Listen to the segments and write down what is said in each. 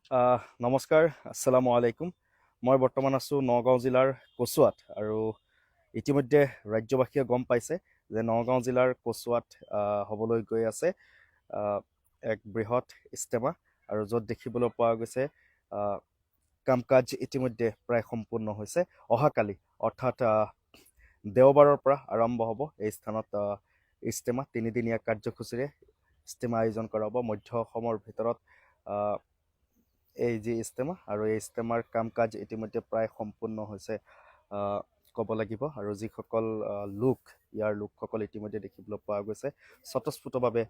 নমস্কাৰ, আসসালামু আলাইকুম। মই বৰ্তমান আছোঁ নগাঁও জিলাৰ কচুৱাত আৰু ইতিমধ্যে ৰাজ্যবাসীয়ে গম পাইছে যে নগাঁও জিলাৰ কচুৱাত হ'বলৈ গৈ আছে আহ, এক বৃহৎ ইজতেমা আৰু য'ত দেখিবলৈ পোৱা গৈছে আহ, কাম কাজ ইতিমধ্যে প্ৰায় সম্পূৰ্ণ হৈছে। অহাকালি অৰ্থাৎ দেওবাৰৰ পৰা আৰম্ভ হ'ব এই স্থানত ইজতেমা, তিনিদিনীয়া কাৰ্যসূচীৰে ইজতেমা আয়োজন কৰা হ'ব। মধ্য অসমৰ ভিতৰত আহ, এই যি ইজতেমা আৰু এই ইজতেমাৰ কাম কাজ ইতিমধ্যে প্ৰায় সম্পূৰ্ণ হৈছে আহ, ক'ব লাগিব। আৰু যিসকল ইয়াৰ লোকসকল ইতিমধ্যে দেখিবলৈ পোৱা গৈছে স্বতঃস্ফূৰ্তভাৱে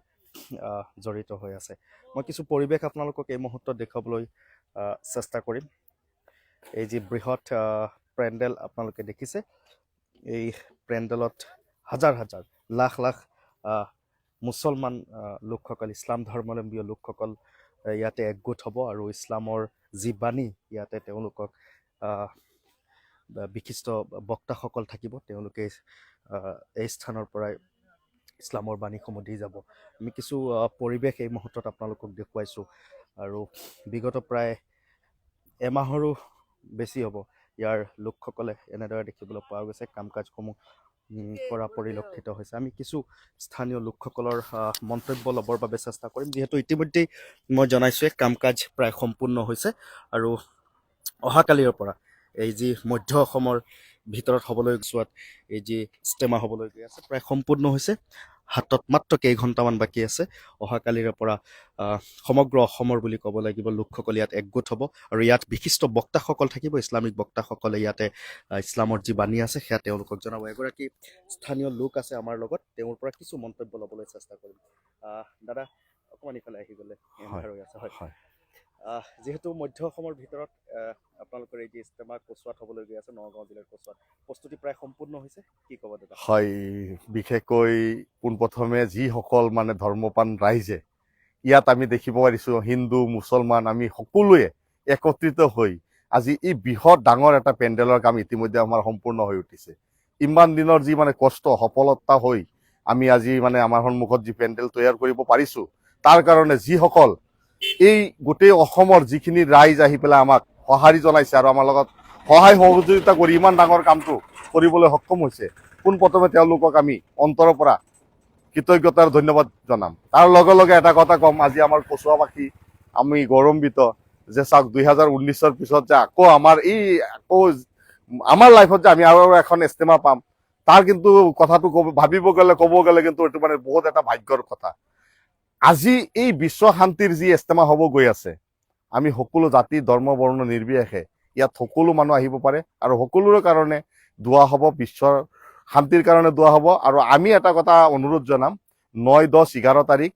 জড়িত হৈ আছে। মই কিছু পৰিৱেশ আপোনালোকক এই মুহূৰ্তত দেখুৱাবলৈ চেষ্টা কৰিম। এই যি বৃহৎ পেণ্ডেল আপোনালোকে দেখিছে, এই পেণ্ডেলত হাজাৰ হাজাৰ লাখ লাখ মুছলমান লোকসকল, ইছলাম ধৰ্মাৱলম্বী লোকসকল ইয়াতে একগোট হ'ব আৰু ইছলামৰ যি বাণী ইয়াতে তেওঁলোকক বিশিষ্ট বক্তাসকল থাকিব, তেওঁলোকে এই স্থানৰ পৰাই ইছলামৰ বাণীসমূহ দি যাব। আমি কিছু পৰিৱেশ এই মুহূৰ্তত আপোনালোকক দেখুৱাইছোঁ আৰু বিগত প্ৰায় এমাহৰো বেছি হ'ব ইয়াৰ লোকসকলে এনেদৰে দেখিবলৈ পোৱা গৈছে কাম কাজসমূহ কৰা পৰিলক্ষিত হৈছে। আমি কিছু স্থানীয় লোকসকলৰ মন্তব্য ল'বৰ বাবে চেষ্টা কৰিম, যিহেতু ইতিমধ্যেই মই জনাইছোঁৱে কাম কাজ প্ৰায় সম্পূৰ্ণ হৈছে আৰু অহাকালিৰ পৰা এই যি মধ্য অসমৰ ভিতৰত হ'বলৈ যোৱাত এই যি ইজতেমা হ'বলৈ গৈ আছে প্ৰায় সম্পূৰ্ণ হৈছে। হাতত মাত্ৰ কেইঘণ্টামান বাকী আছে। অহাকালিৰে পৰা সমগ্ৰ অসমৰ বুলি ক'ব লাগিব লোকসকল ইয়াত একগোট হ'ব আৰু ইয়াত বিশিষ্ট বক্তাসকল থাকিব। ইছলামিক বক্তাসকলে ইয়াতে ইছলামৰ যি বাণী আছে সেয়া তেওঁলোকক জনাব। এগৰাকী স্থানীয় লোক আছে আমাৰ লগত, তেওঁৰ পৰা কিছু মন্তব্য ল'বলৈ চেষ্টা কৰিম। দাদা অকণমান ইফালে আহি গ'লে হৈ আছে। হয়, যিহেতু মধ্য অসমৰ ভিতৰত আপোনালোকৰ এই যি ইজতেমা কচুৱাত হ'বলৈ গৈ আছে, নগাঁও জিলাৰ কচুৱাত প্ৰস্তুতি প্ৰায় সম্পূৰ্ণ হৈছে, কি ক'ব দাদা? হয়, বিশেষকৈ পোনপ্ৰথমে যিসকল মানে ধৰ্মপান ৰাইজে ইয়াত আমি দেখিব পাৰিছোঁ, হিন্দু মুছলমান আমি সকলোৱে একত্ৰিত হৈ আজি এই বৃহৎ ডাঙৰ এটা পেণ্ডেলৰ কাম ইতিমধ্যে আমাৰ সম্পূৰ্ণ হৈ উঠিছে। ইমান দিনৰ যি মানে কষ্ট সফলতা হৈ আমি আজি মানে আমাৰ সন্মুখত যি পেণ্ডেল তৈয়াৰ কৰিব পাৰিছোঁ, তাৰ কাৰণে যিসকল এই গোটেই অসমৰ যিখিনি ৰাইজ আহি পেলাই আমাক সঁহাৰি জনাইছে আৰু আমাৰ লগত সহায় সহযোগিতা কৰি ইমান ডাঙৰ কামটো কৰিবলৈ সক্ষম হৈছে, পোনপ্ৰথমে তেওঁলোকক আমি অন্তৰৰ পৰা কৃতজ্ঞতাৰ ধন্যবাদ জনাম। তাৰ লগে লগে এটা কথা ক'ম, আজি আমাৰ কচুৱাবাসী আমি গৌৰৱান্বিত যে চাওক 2019-ৰ পিছত যে আকৌ আমাৰ লাইফত যে আমি আৰু এখন ইজতেমা পাম, তাৰ কিন্তু কথাটো ক'ব গ'লে কিন্তু এইটো মানে বহুত এটা ভাগ্যৰ কথা। আজি এই বিশ্ব শান্তিৰ যি ইজতেমা হ'ব গৈ আছে, আমি সকলো জাতি ধৰ্ম বৰ্ণ নিৰ্বিশেষে ইয়াত সকলো মানুহ আহিব পাৰে আৰু সকলোৰে কাৰণে দোৱা হ'ব, বিশ্বৰ শান্তিৰ কাৰণে দোৱা হ'ব। আৰু আমি এটা কথা অনুৰোধ জনাম, 9, 10, 11 তাৰিখ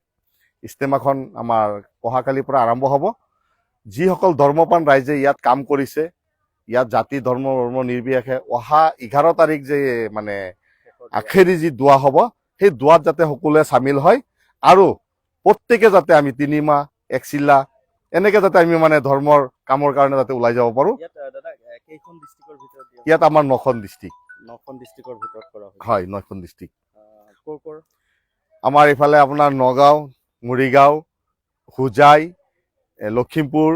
ইজতেমাখন আমাৰ অহাকালিৰ পৰা আৰম্ভ হ'ব। যিসকল ধৰ্মপান ৰাইজে ইয়াত কাম কৰিছে, ইয়াত জাতি ধৰ্ম নিৰ্বিশেষে অহা 11 তাৰিখ যে মানে আখেৰি যি দোৱা হ'ব, সেই দোৱাত যাতে সকলোৱে চামিল হয় আৰু প্ৰত্যেকে যাতে আমি 3 মাহ 1 চিলা এনেকে যাতে আমি মানে ধৰ্মৰ কামৰ কাৰণে যাতে ওলাই যাব পাৰোঁ। ইয়াত আমাৰ 9খন ডিষ্ট্ৰিক্টৰ ভিতৰত কৰা হয়। 9খন ডিষ্ট্ৰিক্ট। আমাৰ ইফালে আপোনাৰ নগাঁও, মৰিগাঁও, হোজাই, লখিমপুৰ,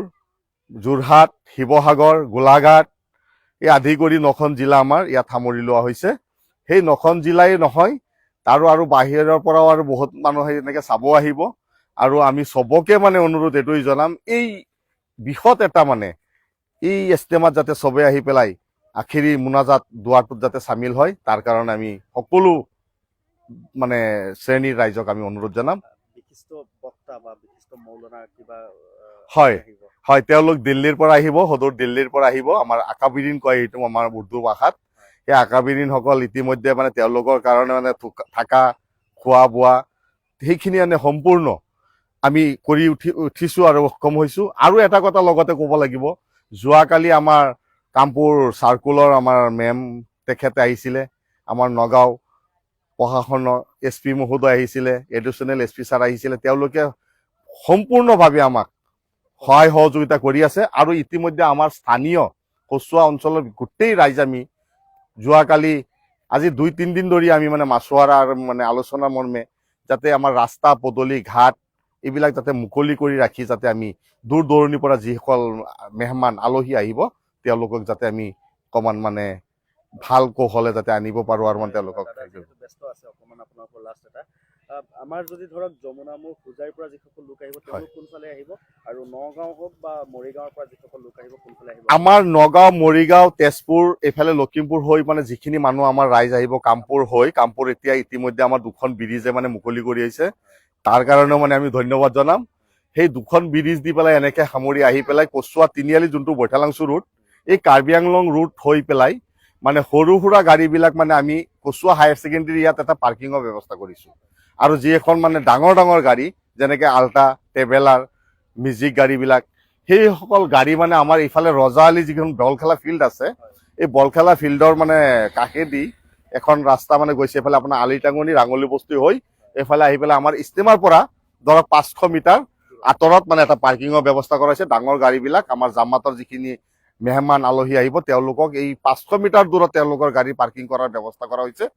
যোৰহাট, শিৱসাগৰ, গোলাঘাট এই আদি কৰি 9খন জিলা আমাৰ ইয়াত সামৰি লোৱা হৈছে। সেই 9খন জিলাই নহয়, আৰু বাহিৰৰ পৰাও আৰু বহুত মানুহে এনেকে চাব আহিব। আৰু আমি চবকে মানে অনুৰোধ এইটোৱে জনাম, এই বৃহৎ এটা মানে এই ইজতেমাত যাতে চবে আহি পেলাই আখেৰি মুনাজাত দোৱাটোত যাতে চামিল হয়, তাৰ কাৰণে আমি সকলো মানে শ্ৰেণীৰ ৰাইজক আমি অনুৰোধ জনাম। বিশিষ্ট বক্তা বা বিশিষ্ট মৌলানা কিবা হয়, তেওঁলোক দিল্লীৰ পৰা আহিব, সদূৰ দিল্লীৰ পৰা আহিব। আমাৰ আকাবিৰিন কয় এইটো আমাৰ উৰ্দু ভাষাত। সেই আকাবিৰিনসকল ইতিমধ্যে মানে তেওঁলোকৰ কাৰণে মানে থাকা খোৱা বোৱা সেইখিনি মানে সম্পূৰ্ণ আমি কৰি উঠিছোঁ আৰু সক্ষম হৈছোঁ। আৰু এটা কথা লগতে ক'ব লাগিব, যোৱাকালি আমাৰ কামপুৰ চাৰ্কুলৰ আমাৰ মেম তেখেতে আহিছিলে, আমাৰ নগাঁও প্ৰশাসনৰ SP মহোদয় আহিছিলে, এডিশ্যনেল SP ছাৰ আহিছিলে। তেওঁলোকে সম্পূৰ্ণভাৱে আমাক সহায় সহযোগিতা কৰি আছে আৰু ইতিমধ্যে আমাৰ স্থানীয় কচুৱা অঞ্চলৰ গোটেই ৰাইজ আমি যোৱাকালি আজি 2-3 দিন ধৰি আমি মানে মাছুৱাৰা মানে আলোচনা মৰ্মে যাতে আমাৰ ৰাস্তা পদূলি ঘাট এইবিলাক যাতে মুকলি কৰি ৰাখি যাতে আমি দূৰ দূৰণিৰ পৰা যিসকল মেহমান আলহী আহিব তেওঁলোকক যাতে আমি অকণমান মানে ভাল কৌশলে যাতে আনিব পাৰো আৰু মানে তেওঁলোকক দাদা যিহেতু ব্যস্ত আছে অকণমান আপোনালোকৰ লাষ্ট এটা আমাৰ যদি ধৰক যমুনা মুখ হোজাইৰ পৰা যিসকল লোক আহিব তেওঁলোক কোনফালে আহিব আৰু নগাঁও হওক বা মৰিগাঁৱৰ পৰা যিসকল লোক আহিব কোনফালে আহিব আমাৰ নগাঁও মৰিগাঁও তেজপুৰ এইফালে লখিমপুৰ হৈ মানে যিখিনি মানুহ আমাৰ ৰাইজ আহিব কামপুৰ হৈ কামপুৰ এতিয়া ইতিমধ্যে আমাৰ দুখন ব্ৰিজে মানে মুকলি কৰি আহিছে তাৰ কাৰণেও মানে আমি ধন্যবাদ জনাম সেই দুখন ব্ৰিজ দি পেলাই এনেকে সামৰি আহি পেলাই কচুৱা তিনিআলি যোনটো বৈঠালাংচু ৰুট এই কাৰ্বি আংলং ৰুট হৈ পেলাই মানে সৰু সুৰা গাড়ীবিলাক মানে আমি কচুৱা হায়াৰ ছেকেণ্ডেৰী ইয়াত এটা পাৰ্কিঙৰ ব্যৱস্থা কৰিছো আৰু যি এখন মানে ডাঙৰ ডাঙৰ গাড়ী যেনেকে আল্টা ট্ৰেভেলাৰ মিউজিক গাড়ীবিলাক সেইসকল গাড়ী মানে আমাৰ ইফালে ৰজা আলি যিখন বল খেলা ফিল্ড আছে এই বল খেলা ফিল্ডৰ মানে কাষেদি এখন ৰাস্তা মানে গৈছে এইফালে আপোনাৰ আলিটাঙনি ৰাঙলী বস্তি হৈ এইফালে আহি পেলাই আমাৰ ষ্টেমাৰ পৰা ধৰক 500 মিটাৰ আঁতৰত মানে এটা পাৰ্কিঙৰ ব্যৱস্থা কৰা হৈছে ডাঙৰ গাড়ীবিলাক আমাৰ জামাতৰ যিখিনি মেহমান আলহী আহিব তেওঁলোকক এই 500 মিটাৰ দূৰত তেওঁলোকৰ গাড়ী পাৰ্কিং কৰাৰ ব্যৱস্থা কৰা হৈছে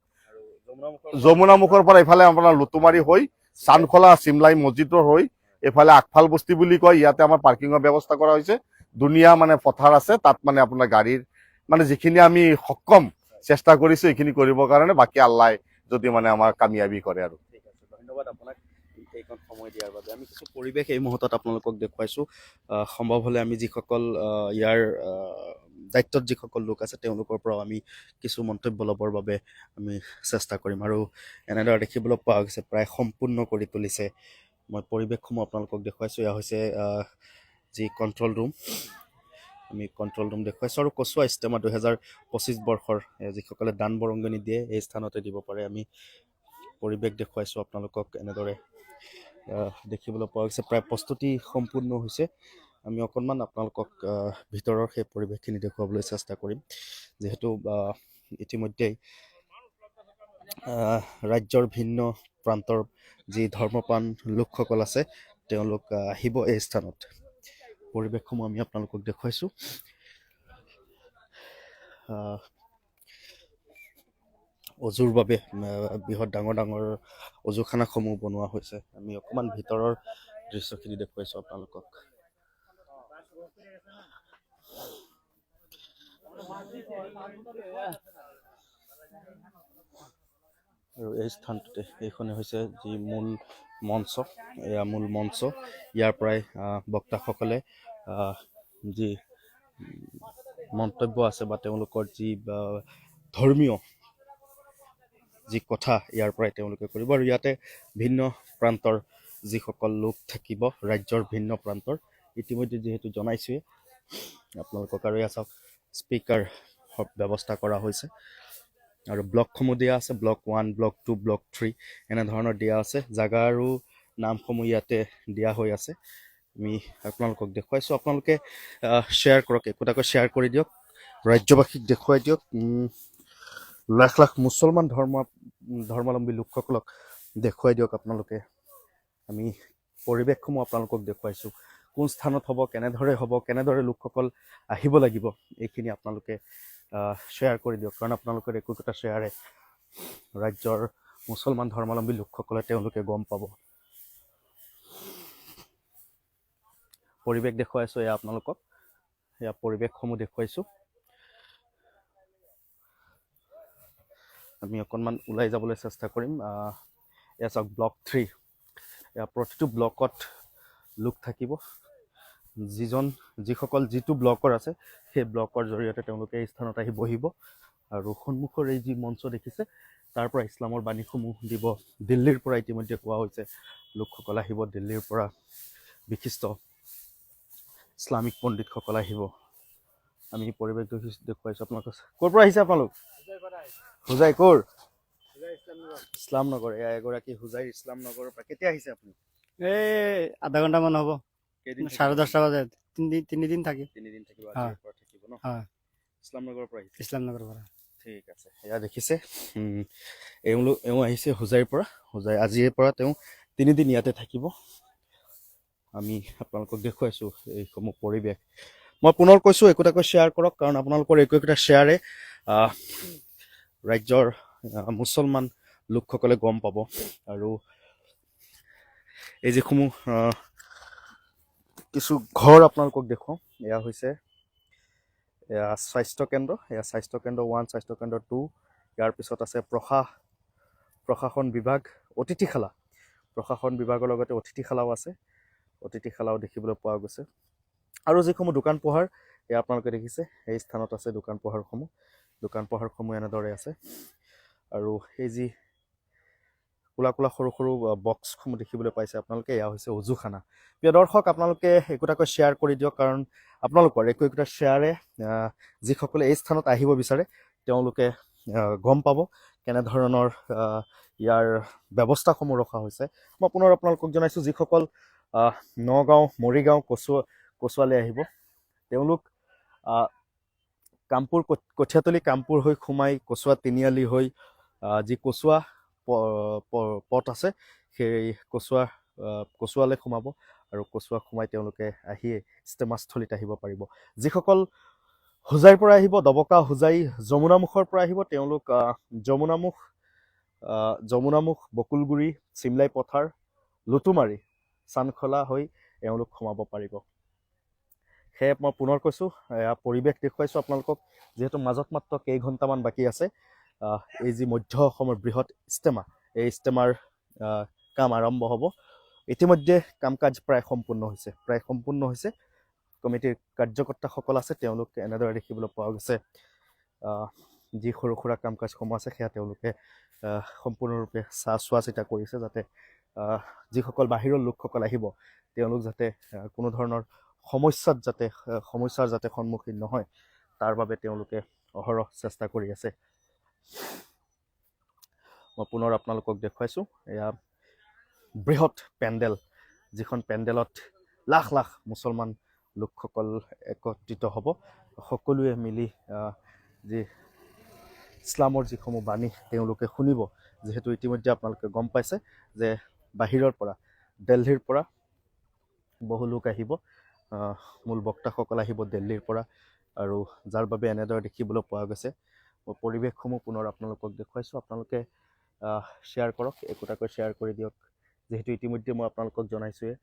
যমুনা মুখৰ পৰা এইফালে আপোনাৰ লুটুমাৰী হৈ চানখোলা চিমলাই মছজিদৰ হৈ এইফালে আগফাল বস্তি বুলি কয় ইয়াতে আমাৰ পাৰ্কিঙৰ ব্যৱস্থা কৰা হৈছে ধুনীয়া মানে পথাৰ আছে তাত মানে আপোনাৰ গাড়ীৰ মানে যিখিনি আমি সক্ষম চেষ্টা কৰিছো এইখিনি কৰিবৰ কাৰণে বাকী আল্লাহ যদি মানে আমাৰ কামিয়াবি কৰে আৰু ঠিক আছে ধন্যবাদ আপোনাক এইকণ সময় দিয়াৰ বাবে আমি কিছু পৰিৱেশ এই মুহূৰ্তত আপোনালোকক দেখুৱাইছোঁ সম্ভৱ হ'লে আমি যিসকল ইয়াৰ দায়িত্বত যিসকল লোক আছে তেওঁলোকৰ পৰাও আমি কিছু মন্তব্য ল'বৰ বাবে আমি চেষ্টা কৰিম আৰু এনেদৰে দেখিবলৈ পোৱা গৈছে প্ৰায় সম্পূৰ্ণ কৰি তুলিছে মই পৰিৱেশসমূহ আপোনালোকক দেখুৱাইছোঁ এয়া হৈছে যি কণ্ট্ৰল ৰুম আমি কণ্ট্ৰল ৰুম দেখুৱাইছোঁ আৰু কচুৱা ইষ্টেমা 2025 বৰ্ষৰ যিসকলে দান বৰঙণি দিয়ে এই স্থানতে দিব পাৰে আমি পৰিৱেশ দেখুৱাইছোঁ আপোনালোকক এনেদৰে দেখিবলৈ পোৱা গৈছে প্ৰায় প্ৰস্তুতি সম্পূৰ্ণ হৈছে আমি অকণমান আপোনালোকক ভিতৰৰ সেই পৰিৱেশখিনি দেখুৱাবলৈ চেষ্টা কৰিম যিহেতু ইতিমধ্যেই ৰাজ্যৰ ভিন্ন প্ৰান্তৰ যি ধৰ্মপ্ৰাণ লোকসকল আছে তেওঁলোক আহিব এই স্থানত পৰিৱেশসমূহ আমি আপোনালোকক দেখুৱাইছোঁ অজুৰ বাবে বৃহৎ ডাঙৰ ডাঙৰ অজুখানাসমূহ বনোৱা হৈছে আমি অকণমান ভিতৰৰ দৃশ্যখিনি দেখুৱাইছোঁ আপোনালোকক আৰু এই স্থানটোতে এইখনে হৈছে যি মূল মঞ্চ এয়া মূল মঞ্চ ইয়াৰ পৰাই বক্তাসকলে যি মন্তব্য আছে বা তেওঁলোকৰ যি ধৰ্মীয় যি কথা ইয়াৰ পৰাই তেওঁলোকে কৰিব আৰু ইয়াতে ভিন্ন প্ৰান্তৰ যিসকল লোক থাকিব ৰাজ্যৰ ভিন্ন প্ৰান্তৰ ইতিমধ্যে যিহেতু জনাইছোৱে আপোনালোকক আৰু এয়া চাওক স্পীকাৰ ব্যৱস্থা কৰা হৈছে আৰু ব্লকসমূহ দিয়া আছে ব্লক 1 ব্লক 2 ব্লক 3 এনেধৰণৰ দিয়া আছে জাগা আৰু নামসমূহ ইয়াতে দিয়া হৈ আছে আমি আপোনালোকক দেখুৱাইছোঁ আপোনালোকে শ্বেয়াৰ কৰক একোটাকৈ শ্বেয়াৰ কৰি দিয়ক ৰাজ্যবাসীক দেখুৱাই দিয়ক লাখ লাখ মুছলমান ধৰ্মাৱলম্বী লোকসকলক দেখুৱাই দিয়ক আপোনালোকে আমি পৰিৱেশসমূহ আপোনালোকক দেখুৱাইছোঁ কোন স্থানত হ'ব কেনেদৰে হ'ব কেনেদৰে লোকসকল আহিব লাগিব এইখিনি আপোনালোকে শ্বেয়াৰ কৰি দিয়ক কাৰণ আপোনালোকৰ একোটা শ্বেয়াৰে ৰাজ্যৰ মুছলমান ধৰ্মাৱলম্বী লোকসকলে তেওঁলোকে গম পাব পৰিৱেশ দেখুৱাইছোঁ এয়া আপোনালোকক এয়া পৰিৱেশসমূহ দেখুৱাইছোঁ আমি অকণমান ওলাই যাবলৈ চেষ্টা কৰিম এয়া চাওক ব্লক 3 এয়া প্ৰতিটো ব্লকত লোক থাকিব যিসকল যিটো ব্লকৰ আছে সেই ব্লকৰ জৰিয়তে তেওঁলোকে এই স্থানত আহি বহিব আৰু সন্মুখৰ এই যি মঞ্চ দেখিছে তাৰ পৰা ইছলামৰ বাণীসমূহ দিব দিল্লীৰ পৰা ইতিমধ্যে কোৱা হৈছে লোকসকল আহিব দিল্লীৰ পৰা বিশিষ্ট ইছলামিক পণ্ডিতসকল আহিব আমি পৰিৱেশ দেখুৱাইছোঁ আপোনালোকক ক'ৰ পৰা আহিছে আপোনালোক হোজাই ক'ৰ ইছলামনগৰ এয়া এগৰাকী হোজাইৰ ইছলামনগৰৰ পৰা কেতিয়া আহিছে আপুনি এই আধা ঘণ্টামান হ'ব কেইদিন 10:30 বজাত তিনিদিন থাকি তিনিদিন থাকিব আজিৰ পৰা থাকিব ন ইছলামনগৰৰ পৰা আহিছে ইছলামনগৰৰ পৰা ঠিক আছে এয়া দেখিছে এওঁ আহিছে হোজাইৰ পৰা হোজাই আজিৰ পৰা তেওঁ 3 দিন ইয়াতে থাকিব আমি আপোনালোকক দেখুৱাইছোঁ এইসমূহ পৰিৱেশ মই পুনৰ কৈছোঁ একোটাকৈ শ্বেয়াৰ কৰক কাৰণ আপোনালোকৰ একোটা শ্বেয়াৰে ৰাজ্যৰ মুছলমান লোকসকলে গম পাব আৰু এই যিসমূহ কিছু ঘৰ আপোনালোকক দেখুৱাওঁ। এয়া হৈছে এয়া স্বাস্থ্যকেন্দ্ৰ, এয়া স্বাস্থ্যকেন্দ্ৰ 1, স্বাস্থ্যকেন্দ্ৰ 2। ইয়াৰ পিছত আছে প্ৰশাসন বিভাগ, অতিথিশালা। প্ৰশাসন বিভাগৰ লগতে অতিথিশালাও আছে, অতিথিশালাও দেখিবলৈ পোৱা গৈছে। আৰু যিসমূহ দোকান পোহাৰ, এয়া আপোনালোকে দেখিছে এই স্থানত আছে দোকান পোহাৰসমূহ এনেদৰে আছে। আৰু এই যি কোলা কোলা সৰু সৰু বক্সসমূহ দেখিবলৈ পাইছে আপোনালোকে, এয়া হৈছে অজুখানা। প্ৰিয় দৰ্শক, আপোনালোকে একোটাকৈ শ্বেয়াৰ কৰি দিয়ক, কাৰণ আপোনালোকৰ একোটা শ্বেয়াৰে যিসকলে এই স্থানত আহিব বিচাৰে তেওঁলোকে গম পাব কেনেধৰণৰ ইয়াৰ ব্যৱস্থাসমূহ ৰখা হৈছে। মই পুনৰ আপোনালোকক জনাইছোঁ, যিসকল নগাঁও, মৰিগাঁও, কচুৱালৈ আহিব তেওঁলোক কামপুৰ, কঠীয়াতলী কামপুৰ হৈ সোমাই কচুৱা তিনিআলি হৈ যি কচুৱা পথ আছে সেই কচুৱালৈ সোমাব, আৰু কচুৱা সোমাই তেওঁলোকে আহিয়ে ইষ্টেমাস্থলীত আহিব পাৰিব। যিসকল হোজাইৰ পৰা আহিব, দবকা, হোজাই, যমুনামুখৰ পৰা আহিব, তেওঁলোক যমুনামুখ, বকুলগুৰি, চিমলাই পথাৰ, লুটুমাৰি, চানখলা হৈ এওঁলোক সোমাব পাৰিব। সেয়ে মই পুনৰ কৈছোঁ, এয়া পৰিৱেশ দেখুৱাইছোঁ আপোনালোকক, যিহেতু মাজত মাত্ৰ কেইঘণ্টামান বাকী আছে এই যি মধ্য অসমৰ বৃহৎ ইষ্টেমা, এই ইষ্টেমাৰ কাম আৰম্ভ হ'ব। ইতিমধ্যে কাম কাজ প্ৰায় সম্পূৰ্ণ হৈছে। কমিটিৰ কাৰ্যকৰ্তাসকল আছে, তেওঁলোক এনেদৰে দেখিবলৈ পোৱা গৈছে। যি সৰু সুৰা কাম কাজসমূহ আছে সেয়া তেওঁলোকে সম্পূৰ্ণৰূপে চোৱা চিতা কৰিছে, যাতে যিসকল বাহিৰৰ লোকসকল আহিব তেওঁলোক যাতে কোনো ধৰণৰ সমস্যাৰ যাতে সন্মুখীন নহয়, তাৰ বাবে তেওঁলোকে অহৰহ চেষ্টা কৰি আছে। মই পুনৰ আপোনালোকক দেখুৱাইছোঁ, এয়া বৃহৎ পেণ্ডেল, যিখন পেণ্ডেলত লাখ লাখ মুছলমান লোকসকল একত্ৰিত হ'ব। সকলোৱে মিলি যি ইছলামৰ যিসমূহ বাণী তেওঁলোকে শুনিব। যিহেতু ইতিমধ্যে আপোনালোকে গম পাইছে যে বাহিৰৰ পৰা, দিল্লীৰ পৰা বহু লোক আহিব, মূল বক্তাসকল আহিব দিল্লীৰ পৰা, আৰু যাৰ বাবে এনেদৰে দেখিবলৈ পোৱা গৈছে। মই পৰিৱেশসমূহ পুনৰ আপোনালোকক দেখুৱাইছোঁ, আপোনালোকে শ্বেয়াৰ কৰক, একোটাকৈ শ্বেয়াৰ কৰি দিয়ক। যিহেতু ইতিমধ্যে মই আপোনালোকক জনাইছোঁৱে,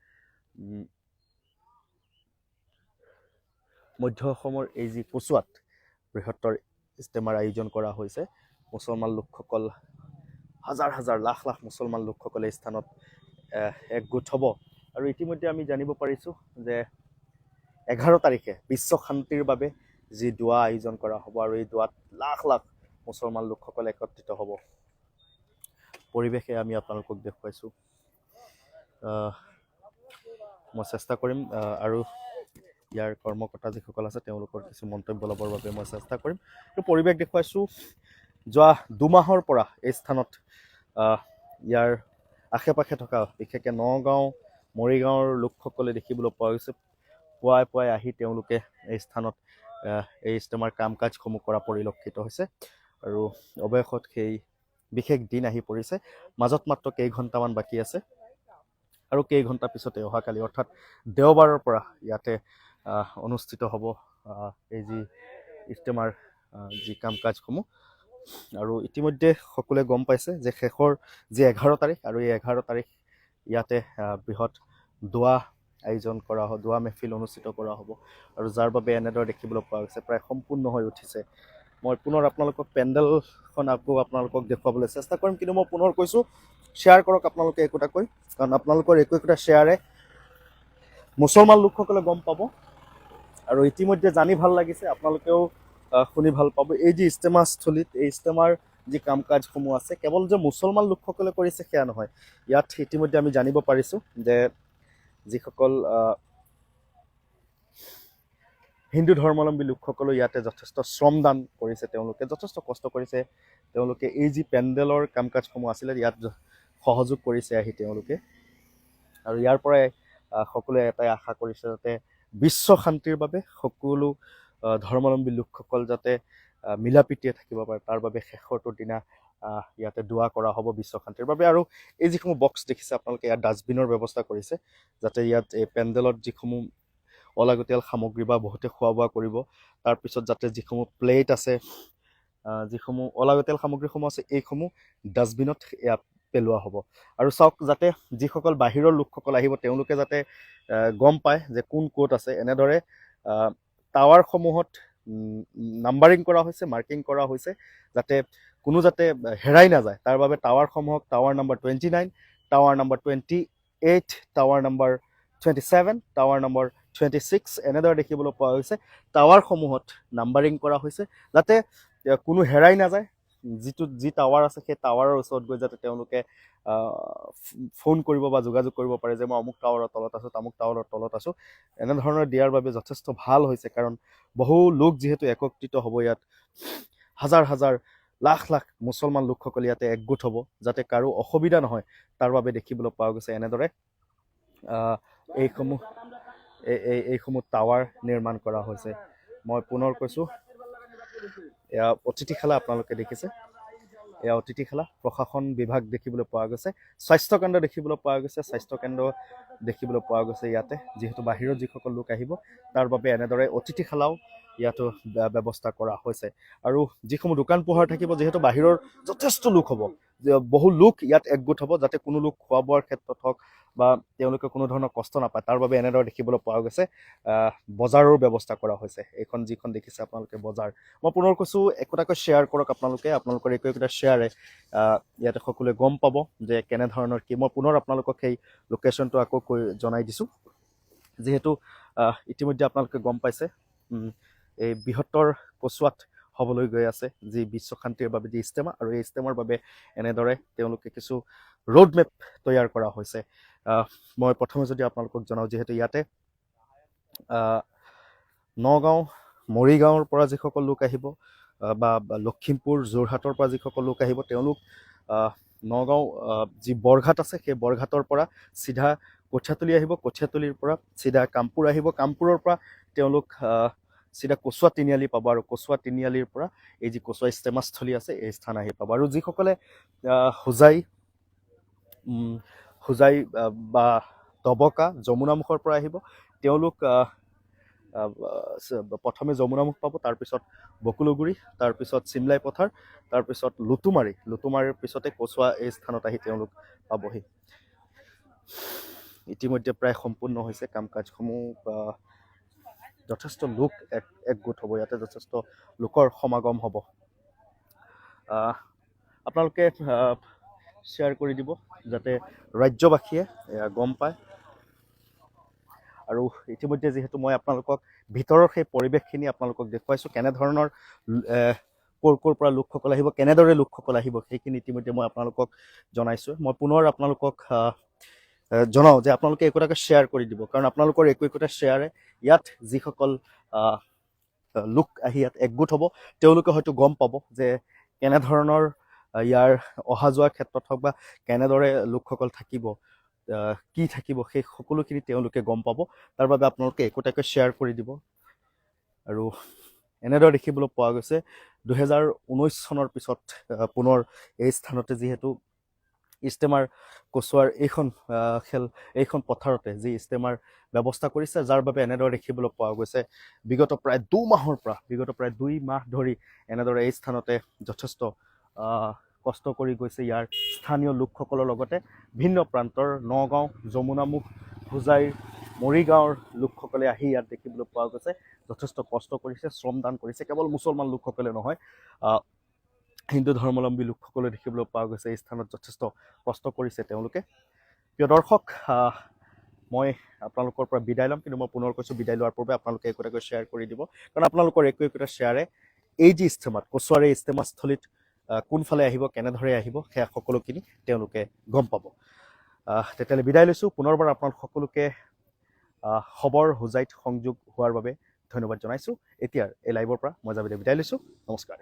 মধ্য অসমৰ এই যি কচুৱাত বৃহত্তৰ ইষ্টেমাৰ আয়োজন কৰা হৈছে। মুছলমান লোকসকল, হাজাৰ হাজাৰ, লাখ লাখ মুছলমান লোকসকলে এই স্থানত একগোট হ'ব। আৰু ইতিমধ্যে আমি জানিব পাৰিছোঁ যে 11 তাৰিখে বিশ্ব শান্তিৰ বাবে যি দোৱা আয়োজন কৰা হ'ব, আৰু এই দোৱাত লাখ লাখ মুছলমান লোকসকল একত্ৰিত হ'ব। পৰিৱেশে আমি আপোনালোকক দেখুৱাইছোঁ। মই চেষ্টা কৰিম আৰু ইয়াৰ কৰ্মকৰ্তা যিসকল আছে তেওঁলোকৰ কিছু মন্তব্য ল'বৰ বাবে মই চেষ্টা কৰিম। পৰিৱেশ দেখুৱাইছোঁ, যোৱা 2 মাহৰ পৰা এই স্থানত ইয়াৰ আশে পাশে থকা বিশেষকৈ নগাঁও, মৰিগাঁৱৰ লোকসকলে দেখিবলৈ পোৱা গৈছে, পুৱাই আহি তেওঁলোকে এই স্থানত এই ইষ্টেমাৰ কাম কাজসমূহ কৰা পৰিলক্ষিত হৈছে। আৰু অৱশেষত সেই বিশেষ দিন আহি পৰিছে। মাজত মাত্ৰ কেইঘণ্টামান বাকী আছে, আৰু কেইঘণ্টা পিছতে অহাকালি অৰ্থাৎ দেওবাৰৰ পৰা ইয়াতে অনুষ্ঠিত হ'ব এই যি ইষ্টেমাৰ যি কাম কাজসমূহ। আৰু ইতিমধ্যে সকলোৱে গম পাইছে যে শেষৰ যি 11 তাৰিখ, আৰু এই 11 তাৰিখ ইয়াতে বৃহৎ দোৱা আয়োজন কৰা হ'ব, দোৱা মেহফিল অনুষ্ঠিত কৰা হ'ব, আৰু যাৰ বাবে এনেদৰে দেখিবলৈ পোৱা গৈছে প্ৰায় সম্পূৰ্ণ হৈ উঠিছে। মই পুনৰ আপোনালোকক পেণ্ডেলখন আকৌ আপোনালোকক দেখুৱাবলৈ চেষ্টা কৰিম, কিন্তু মই পুনৰ কৈছোঁ, শ্বেয়াৰ কৰক আপোনালোকে একোটাকৈ, কাৰণ আপোনালোকৰ একোটা শ্বেয়াৰে মুছলমান লোকসকলে গম পাব। আৰু ইতিমধ্যে জানি ভাল লাগিছে, আপোনালোকেও শুনি ভাল পাব, এই যি ইষ্টেমাস্থলীত এই ইষ্টেমাৰ যি কাম কাজসমূহ আছে কেৱল যে মুছলমান লোকসকলে কৰিছে সেয়া নহয়। ইয়াত ইতিমধ্যে আমি জানিব পাৰিছোঁ যে যিসকল হিন্দু ধৰ্মাৱলম্বী লোকসকলেও ইয়াতে যথেষ্ট শ্ৰমদান কৰিছে, তেওঁলোকে যথেষ্ট কষ্ট কৰিছে। তেওঁলোকে এই যি পেণ্ডেলৰ কাম কাজসমূহ আছিলে ইয়াত সহযোগ কৰিছে আহি তেওঁলোকে। আৰু ইয়াৰ পৰাই সকলোৱে এটাই আশা কৰিছে যাতে বিশ্ব শান্তিৰ বাবে সকলো ধৰ্মাৱলম্বী লোকসকল যাতে মিলা প্ৰীতিৰে থাকিব পাৰে, তাৰ বাবে শেষৰটোৰ দিনা ইয়াতে দোৱা কৰা হ'ব বিশ্ব শান্তিৰ বাবে। আৰু এই যিসমূহ বক্স দেখিছে আপোনালোকে, ইয়াত ডাষ্টবিনৰ ব্যৱস্থা কৰিছে, যাতে ইয়াত এই পেণ্ডেলত যিসমূহ অলাগতিয়াল সামগ্ৰী বা বহুতে খোৱা বোৱা কৰিব, তাৰপিছত যাতে যিসমূহ প্লেট আছে, যিসমূহ অলাগতিয়াল সামগ্ৰীসমূহ আছে, এইসমূহ ডাষ্টবিনত পেলোৱা হ'ব। আৰু চাওক, যাতে যিসকল বাহিৰৰ লোকসকল আহিব তেওঁলোকে যাতে গম পায় যে কোন ক'ত আছে। এনেদৰে টাৱাৰসমূহত নাম্বাৰিং কৰা হৈছে, মাৰ্কিং কৰা হৈছে, যাতে কোনো যাতে হেৰাই নাযায় তাৰ বাবে টাৱাৰসমূহক tower number 29, tower number 28, tower number 27, tower number 26 এনেদৰে দেখিবলৈ পোৱা হৈছে। টাৱাৰসমূহত নাম্বাৰিং কৰা হৈছে যাতে কোনো হেৰাই নাযায়। যি টাৱাৰ আছে সেই টাৱাৰৰ ওচৰত গৈ যাতে তেওঁলোকে ফোন কৰিব বা যোগাযোগ কৰিব পাৰে যে মই অমুক টাৱাৰৰ তলত আছোঁ, তামুক টাৱাৰৰ তলত আছোঁ। এনেধৰণৰ দিয়াৰ বাবে যথেষ্ট ভাল হৈছে, কাৰণ বহু লোক যিহেতু একত্ৰিত হ'ব ইয়াত, হাজাৰ হাজাৰ লাখ লাখ মুছলমান লোকসকল ইয়াতে একগোট হ'ব, যাতে কাৰো অসুবিধা নহয় তাৰ বাবে দেখিবলৈ পোৱা গৈছে এনেদৰে এইসমূহ টাৱাৰ নিৰ্মাণ কৰা হৈছে। মই পুনৰ কৈছোঁ, এয়া অতিথিশালা আপোনালোকে দেখিছে, এয়া অতিথিশালা, প্ৰশাসন বিভাগ দেখিবলৈ পোৱা গৈছে, স্বাস্থ্যকেন্দ্ৰ দেখিবলৈ পোৱা গৈছে, স্বাস্থ্যকেন্দ্ৰ দেখিবলৈ পোৱা গৈছে ইয়াতে। যিহেতু বাহিৰৰ যিসকল লোক আহিব তাৰ বাবে এনেদৰে অতিথিশালাও ইয়াতো ব্যৱস্থা কৰা হৈছে। আৰু যিসমূহ দোকান পোহাৰ থাকিব, যিহেতু বাহিৰৰ যথেষ্ট লোক হ'ব, বহু লোক ইয়াত একগোট হ'ব, যাতে কোনো লোক খোৱা বোৱাৰ ক্ষেত্ৰত হওক বা তেওঁলোকে কোনো ধৰণৰ কষ্ট নাপায় তাৰ বাবে এনেদৰে দেখিবলৈ পোৱা গৈছে। বজাৰৰ ব্যৱস্থা কৰা হৈছে। এইখন যিখন দেখিছে আপোনালোকে বজাৰ, মই পুনৰ কৈছোঁ, একোটাকৈ শ্বেয়াৰ কৰক আপোনালোকৰ একোটা শ্বেয়াৰে ইয়াতে সকলোৱে গম পাব যে কেনেধৰণৰ কি। মই পুনৰ আপোনালোকক সেই লোকেশ্যনটো আকৌ জনাই দিছোঁ, যিহেতু ইতিমধ্যে আপোনালোকে গম পাইছে এই বৃহত্তৰ কচুৱাত হ'বলৈ গৈ আছে যি বিশ্ব শান্তিৰ বাবে যি ইজতেমা, আৰু এই ইজতেমাৰ বাবে এনেদৰে তেওঁলোকে কিছু ৰোড মেপ তৈয়াৰ কৰা হৈছে। মই প্ৰথমে যদি আপোনালোকক জনাওঁ, যিহেতু ইয়াতে নগাঁও, মৰিগাঁৱৰ পৰা যিসকল লোক আহিব বা লখিমপুৰ, যোৰহাটৰ পৰা যিসকল লোক আহিব, তেওঁলোক নগাঁও যি বৰঘাট আছে সেই বৰঘাটৰ পৰা চিধা কঠীয়াতলী আহিব, কঠীয়াতলীৰ পৰা চিধা কামপুৰ আহিব, কামপুৰৰ পৰা তেওঁলোক চিধা কচুৱা তিনিআলি পাব, আৰু কচুৱা তিনিআলিৰ পৰা এই যি কচুৱা ইজতেমাস্থলী আছে এই স্থান আহি পাব। আৰু যিসকলে হোজাই বা দবকা, যমুনামুখৰ পৰা আহিব, তেওঁলোক প্ৰথমে যমুনামুখ পাব, তাৰপিছত বকুলগুৰি, তাৰপিছত চিমলাই পথাৰ, তাৰপিছত লুটুমাৰীৰ পিছতে কচুৱা এই স্থানত আহি তেওঁলোক পাবহি। ইতিমধ্যে প্ৰায় সম্পূৰ্ণ হৈছে কাম কাজসমূহ। যথেষ্ট লোক একগোট হ'ব, ইয়াতে যথেষ্ট লোকৰ সমাগম হ'ব। আপোনালোকে শ্বেয়াৰ কৰি দিব যাতে ৰাজ্যবাসীয়ে গম পায়। আৰু ইতিমধ্যে যিহেতু মই আপোনালোকক ভিতৰৰ সেই পৰিৱেশখিনি আপোনালোকক দেখুৱাইছোঁ, কেনেধৰণৰ ক'ৰ পৰা লোকসকল আহিব, কেনেদৰে লোকসকল আহিব, সেইখিনি ইতিমধ্যে মই আপোনালোকক জনাইছোঁ। মই পুনৰ আপোনালোকক জনাওঁ যে আপোনালোকে একোটাকৈ শ্বেয়াৰ কৰি দিব, কাৰণ আপোনালোকৰ একোটা শ্বেয়াৰে ইয়াত যিসকল লোক আহি ইয়াত একগোট হ'ব তেওঁলোকে হয়তো গম পাব যে কেনেধৰণৰ ইয়াৰ অহা যোৱাৰ ক্ষেত্ৰত হওক বা কেনেদৰে লোকসকল থাকিব, কি থাকিব, সেই সকলোখিনি তেওঁলোকে গম পাব। তাৰ বাবে আপোনালোকে একোটাকৈ শ্বেয়াৰ কৰি দিব। আৰু এনেদৰে দেখিবলৈ পোৱা গৈছে 2019 চনৰ পিছত পুনৰ এই স্থানতে যিহেতু ইজতেমাৰ কচুৱাৰ এইখন পথাৰতে যি ইজতেমাৰ ব্যৱস্থা কৰিছে, যাৰ বাবে এনেদৰে দেখিবলৈ পোৱা গৈছে বিগত প্ৰায় 2 মাহ ধৰি এনেদৰে এই স্থানতে যথেষ্ট কষ্ট কৰি গৈছে ইয়াৰ স্থানীয় লোকসকলৰ লগতে ভিন্ন প্ৰান্তৰ নগাঁও, যমুনামুখ, হোজাই, মৰিগাঁৱৰ লোকসকলে আহি ইয়াত দেখিবলৈ পোৱা গৈছে যথেষ্ট কষ্ট কৰিছে, শ্ৰমদান কৰিছে। কেৱল মুছলমান লোকসকলে নহয়, হিন্দু ধৰ্মাৱলম্বী লোকসকলে দেখিবলৈ পোৱা গৈছে এই স্থানত যথেষ্ট কষ্ট কৰিছে তেওঁলোকে। প্ৰিয় দৰ্শক, মই আপোনালোকৰ পৰা বিদায় ল'ম, কিন্তু মই পুনৰ কৈছোঁ, বিদায় লোৱাৰ পূৰ্বে আপোনালোকে একোটাকৈ শ্বেয়াৰ কৰি দিব, কাৰণ আপোনালোকৰ একোটা শ্বেয়াৰে এই যি ইজতেমাত, কচুৱাৰ এই ইজতেমাস্থলীত কোনফালে আহিব, কেনেদৰে আহিব, সেয়া সকলোখিনি তেওঁলোকে গম পাব। তেতিয়াহ'লে বিদায় লৈছোঁ। পুনৰবাৰ আপোনালোক সকলোকে খবৰ হোজাইত সংযোগ হোৱাৰ বাবে ধন্যবাদ জনাইছোঁ। এতিয়াৰ এই লাইভৰ পৰা মই যাবলৈ বিদায় লৈছোঁ। নমস্কাৰ।